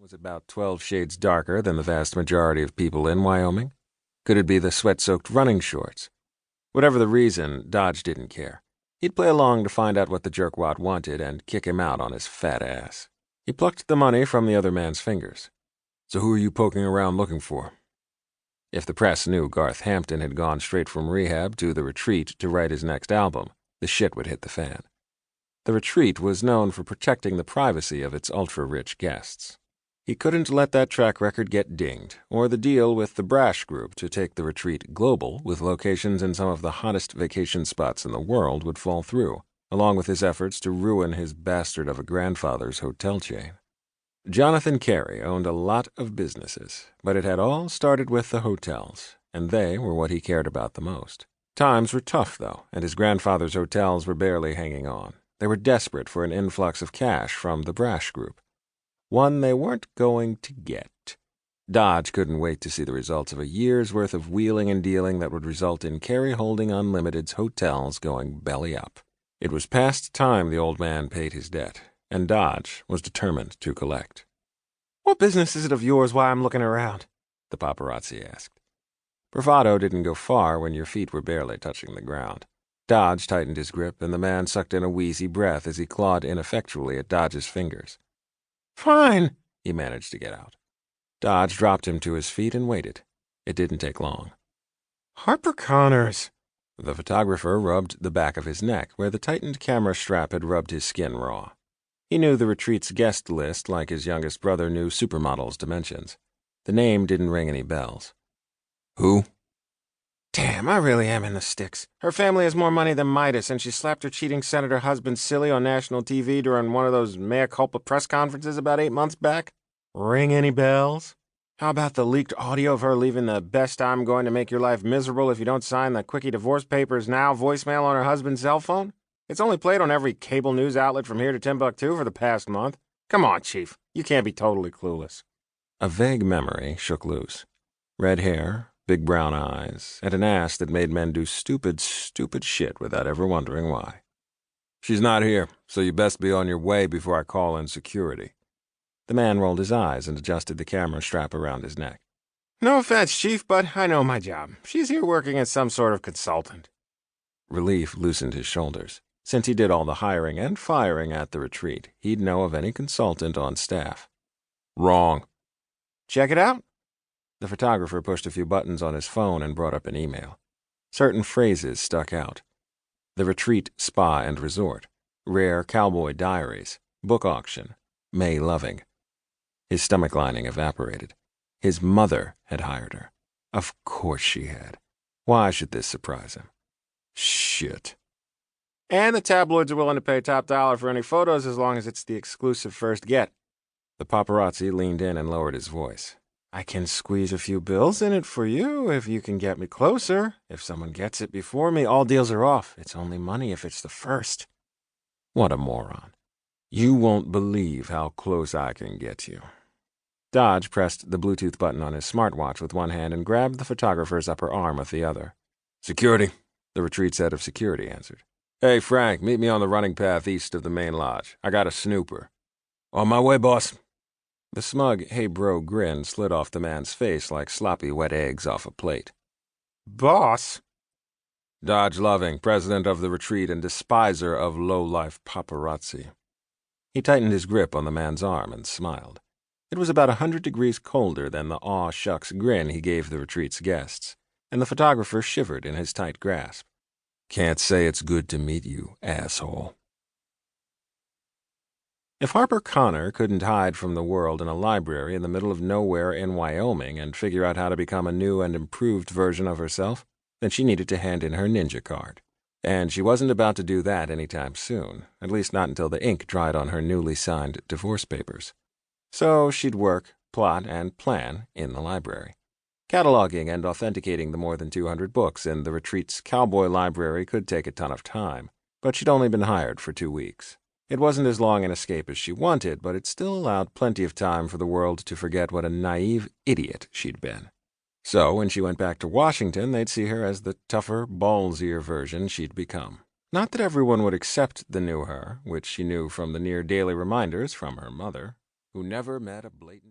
was about 12 shades darker than the vast majority of people in Wyoming? Could it be the sweat-soaked running shorts? Whatever the reason, Dodge didn't care. He'd play along to find out what the jerkwad wanted and kick him out on his fat ass. He plucked the money from the other man's fingers. "So who are you poking around looking for?" If the press knew Garth Hampton had gone straight from rehab to the retreat to write his next album, the shit would hit the fan. The retreat was known for protecting the privacy of its ultra-rich guests. He couldn't let that track record get dinged, or the deal with the Brash Group to take the retreat global with locations in some of the hottest vacation spots in the world would fall through, along with his efforts to ruin his bastard of a grandfather's hotel chain. Jonathan Carey owned a lot of businesses, but it had all started with the hotels, and they were what he cared about the most. Times were tough, though, and his grandfather's hotels were barely hanging on. They were desperate for an influx of cash from the Brash Group. One they weren't going to get. Dodge couldn't wait to see the results of a year's worth of wheeling and dealing that would result in Carey Holding Unlimited's hotels going belly up. It was past time the old man paid his debt, and Dodge was determined to collect. "What business is it of yours why I'm looking around?" the paparazzi asked. Bravado didn't go far when your feet were barely touching the ground. Dodge tightened his grip, and the man sucked in a wheezy breath as he clawed ineffectually at Dodge's fingers. "Fine," he managed to get out. Dodge dropped him to his feet and waited. It didn't take long. "Harper Conner's." The photographer rubbed the back of his neck, where the tightened camera strap had rubbed his skin raw. He knew the retreat's guest list like his youngest brother knew supermodels' dimensions. The name didn't ring any bells. "Who?" "Damn, I really am in the sticks. Her family has more money than Midas, and she slapped her cheating senator husband silly on national TV during one of those mea culpa press conferences about 8 months back. Ring any bells? How about the leaked audio of her leaving the best I'm going to make your life miserable if you don't sign the quickie divorce papers now voicemail on her husband's cell phone? It's only played on every cable news outlet from here to Timbuktu for the past month. Come on, Chief. You can't be totally clueless." A vague memory shook loose. Red hair, big brown eyes, and an ass that made men do stupid shit without ever wondering why. "She's not here, so you best be on your way before I call in security." The man rolled his eyes and adjusted the camera strap around his neck. "No offense, Chief, but I know my job. She's here working as some sort of consultant." Relief loosened his shoulders. Since he did all the hiring and firing at the retreat, he'd know of any consultant on staff. "Wrong." "Check it out." The photographer pushed a few buttons on his phone and brought up an email. Certain phrases stuck out. The retreat spa and resort, rare cowboy diaries, book auction, May loving. His stomach lining evaporated. His mother had hired her. Of course she had. Why should this surprise him? Shit. "And the tabloids are willing to pay top dollar for any photos as long as it's the exclusive first get." The paparazzi leaned in and lowered his voice. "I can squeeze a few bills in it for you if you can get me closer. If someone gets it before me, all deals are off. It's only money if it's the first." What a moron. "You won't believe how close I can get you." Dodge pressed the Bluetooth button on his smartwatch with one hand and grabbed the photographer's upper arm with the other. "Security," the retreat set of security answered. "Hey, Frank, meet me on the running path east of the main lodge. I got a snooper." "On my way, boss." The smug "hey bro" grin slid off the man's face like sloppy wet eggs off a plate. "Boss?" "Dodge Loving, president of the retreat and despiser of low-life paparazzi." He tightened his grip on the man's arm and smiled. It was about 100 degrees colder than the aw-shucks grin he gave the retreat's guests, and the photographer shivered in his tight grasp. "Can't say it's good to meet you, asshole." If Harper Conner couldn't hide from the world in a library in the middle of nowhere in Wyoming and figure out how to become a new and improved version of herself, then she needed to hand in her ninja card. And she wasn't about to do that anytime soon, at least not until the ink dried on her newly signed divorce papers. So she'd work, plot, and plan in the library. Cataloging and authenticating the more than 200 books in the retreat's cowboy library could take a ton of time, but she'd only been hired for 2 weeks. It wasn't as long an escape as she wanted, but it still allowed plenty of time for the world to forget what a naive idiot she'd been. So when she went back to Washington, they'd see her as the tougher, ballsier version she'd become. Not that everyone would accept the new her, which she knew from the near-daily reminders from her mother, who never met a blatant